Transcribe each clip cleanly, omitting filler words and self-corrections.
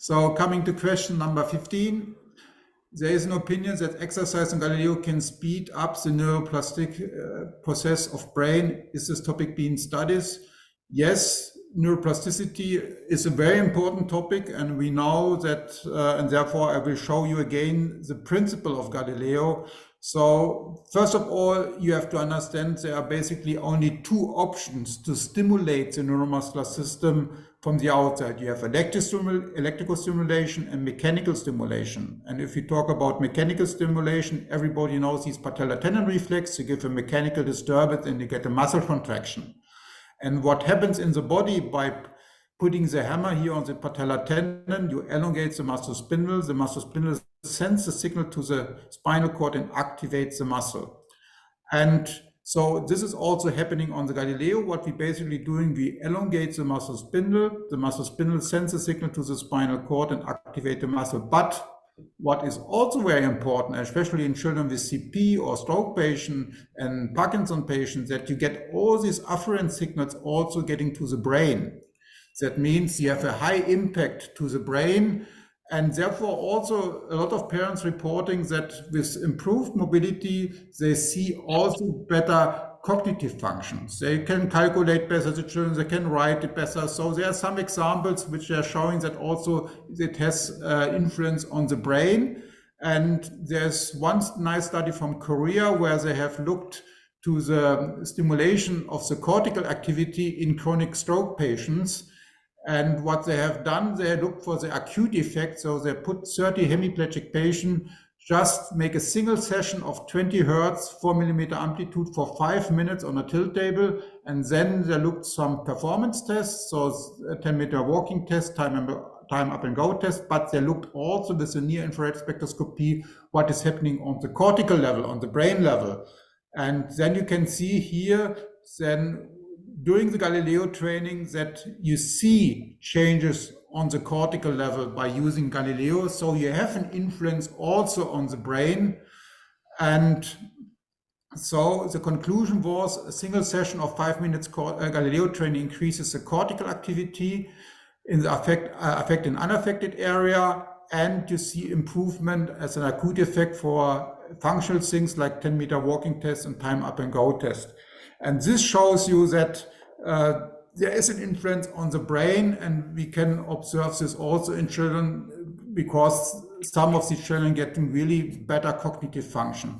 So coming to question number 15, there is an opinion that exercise in Galileo can speed up the neuroplastic process of brain. Is this topic being studied? Yes, neuroplasticity is a very important topic, and we know that, and therefore I will show you again the principle of Galileo. So first of all, you have to understand there are basically only two options to stimulate the neuromuscular system from the outside. You have electrical stimulation and mechanical stimulation. And if you talk about mechanical stimulation, everybody knows these patellar tendon reflex. You give a mechanical disturbance and you get a muscle contraction. And what happens in the body by putting the hammer here on the patellar tendon, you elongate the muscle spindle. The muscle spindle sends the signal to the spinal cord and activates the muscle. And so this is also happening on the Galileo. What we basically doing, we elongate the muscle spindle. The muscle spindle sends the signal to the spinal cord and activate the muscle. But what is also very important, especially in children with CP or stroke patient and Parkinson patients, that you get all these afferent signals also getting to the brain. That means you have a high impact to the brain, and therefore also a lot of parents reporting that with improved mobility, they see also better cognitive functions. They can calculate better, the children, they can write it better. So there are some examples which are showing that also it has influence on the brain. And there's one nice study from Korea where they have looked to the stimulation of the cortical activity in chronic stroke patients. And what they have done, they looked for the acute effect. So they put 30 hemiplegic patients, just make a single session of 20 hertz, 4 millimeter amplitude for 5 minutes on a tilt table. And then they looked some performance tests. So a 10-meter walking test, time up and go test, but they looked also with the near infrared spectroscopy, what is happening on the cortical level, on the brain level. And then you can see here, then during the Galileo training that you see changes on the cortical level by using Galileo. So you have an influence also on the brain. And so the conclusion was a single session of 5 minutes Galileo training increases the cortical activity in the affected and unaffected area. And you see improvement as an acute effect for functional things like 10-meter walking test and time up and go test. And this shows you that there is an influence on the brain, and we can observe this also in children because some of these children get really better cognitive function.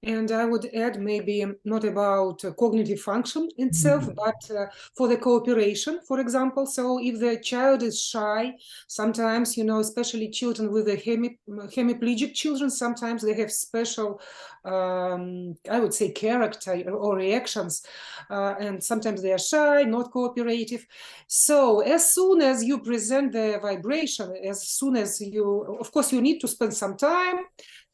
And I would add maybe not about cognitive function itself, but for the cooperation, for example. So if the child is shy, sometimes, especially children with the hemiplegic children, sometimes they have special, I would say, character or reactions. And sometimes they are shy, not cooperative. So as soon as you present the vibration, as soon as of course, you need to spend some time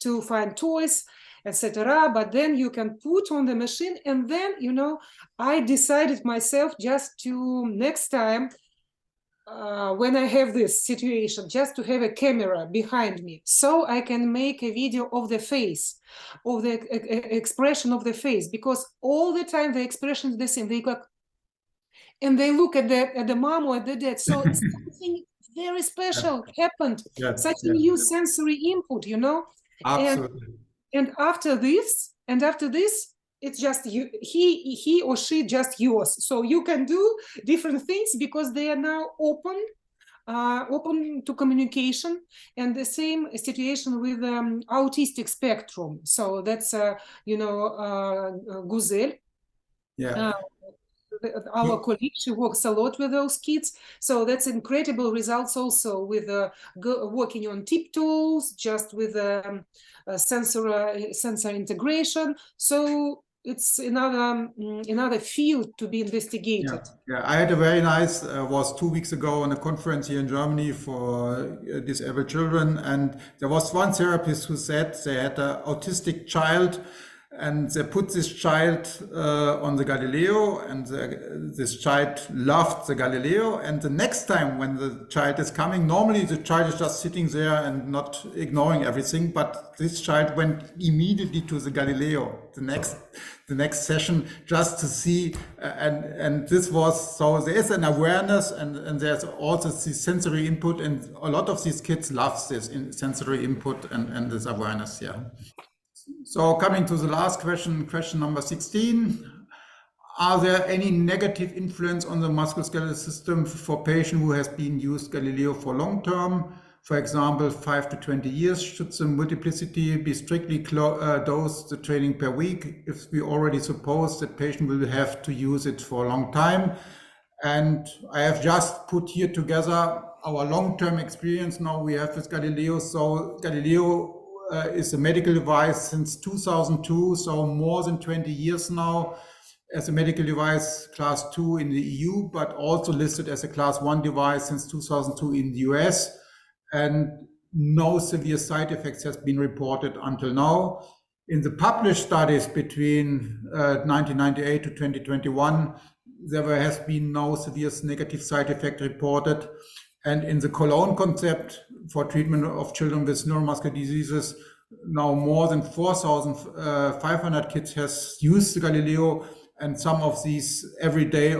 to find toys, etc. But then you can put on the machine, and then, I decided myself just to next time when I have this situation, just to have a camera behind me, so I can make a video of the face, of the expression of the face, because all the time the expression is the same. They go, and they look at the mom or at the dad. So something very special happened, such a new sensory input, Absolutely. And after this, it's just he or she just yours. So you can do different things because they are now open to communication. And the same situation with autistic spectrum. So that's Guzel. Yeah. Our colleague, she works a lot with those kids. So that's incredible results also with working on tiptoes, just with sensor integration. So it's another field to be investigated. Yeah, I had a very nice, was 2 weeks ago on a conference here in Germany for disabled children. And there was one therapist who said they had an autistic child, And they put this child on the Galileo, and this child loved the Galileo. And the next time when the child is coming, normally the child is just sitting there and not ignoring everything, but this child went immediately to the Galileo the next session just to see, and this was, so there is an awareness, and there's also the sensory input, and a lot of these kids love this sensory input and this awareness, yeah. So coming to the last question, question number 16. Are there any negative influence on the musculoskeletal system for patient who has been used Galileo for long term? For example, 5 to 20 years, should the multiplicity be strictly dosed the training per week if we already suppose that patient will have to use it for a long time? And I have just put here together our long-term experience now we have with Galileo. So Galileo is a medical device since 2002, so more than 20 years now, as a medical device class 2 in the EU, but also listed as a class 1 device since 2002 in the US, and no severe side effects has been reported until now. In the published studies between 1998 to 2021, there has been no severe negative side effect reported. And in the Cologne concept for treatment of children with neuromuscular diseases, now more than 4,500 kids has used the Galileo, and some of these every day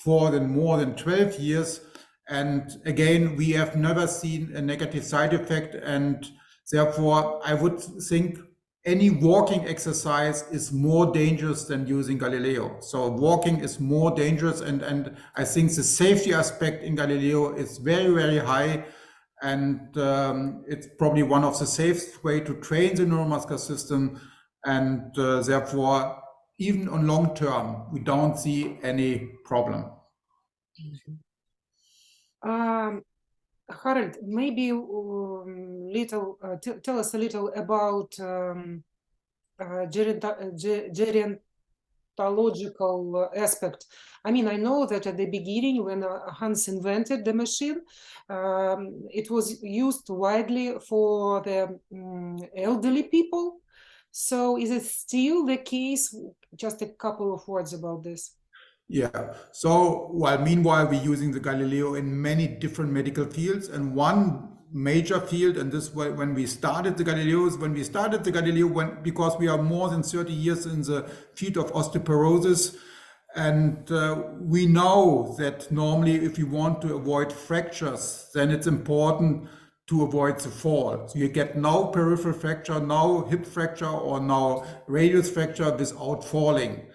for more than 12 years. And again, we have never seen a negative side effect, and therefore I would think any walking exercise is more dangerous than using Galileo. So walking is more dangerous, and I think the safety aspect in Galileo is very, very high, and it's probably one of the safest way to train the neuromuscular system, and therefore even on long term we don't see any problem. Harald, maybe tell us a little about gerontological aspect. I mean, I know that at the beginning, when Hans invented the machine, it was used widely for the elderly people. So is it still the case? Just a couple of words about this. Yeah, so meanwhile we're using the Galileo in many different medical fields, and one major field, and this was when we started the Galileo, because we are more than 30 years in the field of osteoporosis, and we know that normally if you want to avoid fractures, then it's important to avoid the fall. So you get no peripheral fracture, no hip fracture, or no radius fracture without falling.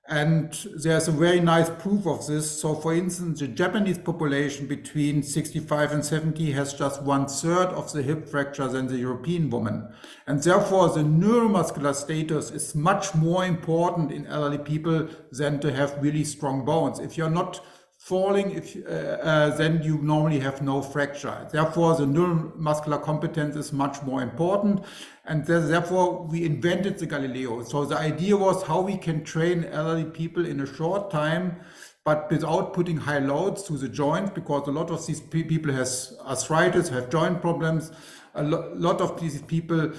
And there's a very nice proof of this. So for instance, the Japanese population between 65 and 70 has just 1/3 of the hip fracture than the European woman. And therefore the neuromuscular status is much more important in elderly people than to have really strong bones. If you're not falling, then you normally have no fracture. Therefore, the neuromuscular competence is much more important. And therefore, we invented the Galileo. So the idea was how we can train elderly people in a short time, but without putting high loads to the joints, because a lot of these people has arthritis, have joint problems. A lot of these people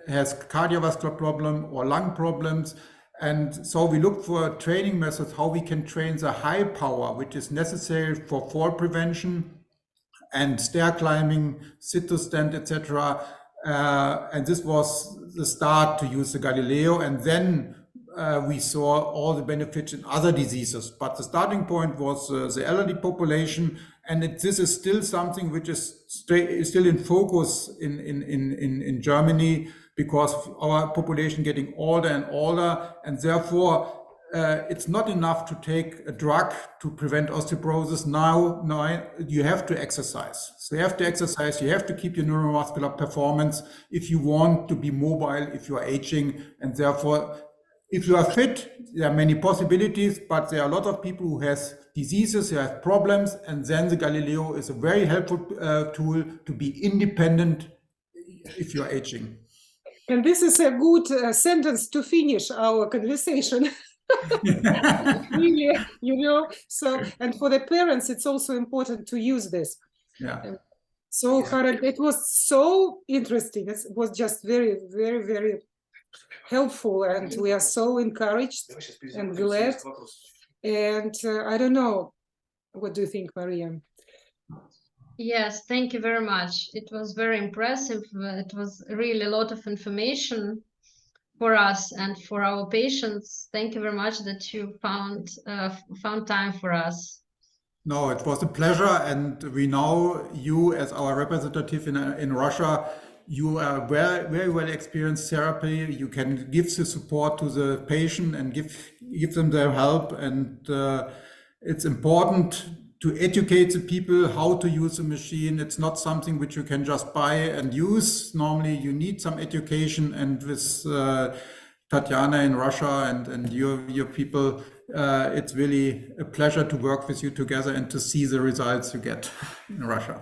has cardiovascular problem or lung problems. And so we look for training methods, how we can train the high power, which is necessary for fall prevention and stair climbing, sit to stand, etc. And this was the start to use the Galileo. And then we saw all the benefits in other diseases. But the starting point was the elderly population. And this is still something which is still in focus in Germany, because our population getting older and older, and therefore it's not enough to take a drug to prevent osteoporosis. Now you have to exercise. So you have to exercise, you have to keep your neuromuscular performance if you want to be mobile, if you are aging, and therefore if you are fit, there are many possibilities, but there are a lot of people who has diseases, who have problems, and then the Galileo is a very helpful tool to be independent if you are aging. And this is a good sentence to finish our conversation. Really, so, and for the parents, it's also important to use this. Yeah. So, Harald, it was so interesting. It was just very, very, very helpful, and we are so encouraged and glad. And I don't know, what do you think, Maria? Yes, thank you very much. It was very impressive. It was really a lot of information for us and for our patients. Thank you very much that you found time for us. No, it was a pleasure, and we know you as our representative in Russia. You are very well experienced therapy. You can give the support to the patient and give them their help, and it's important to educate the people how to use the machine. It's not something which you can just buy and use. Normally you need some education, and with Tatiana in Russia and your people, it's really a pleasure to work with you together and to see the results you get in Russia.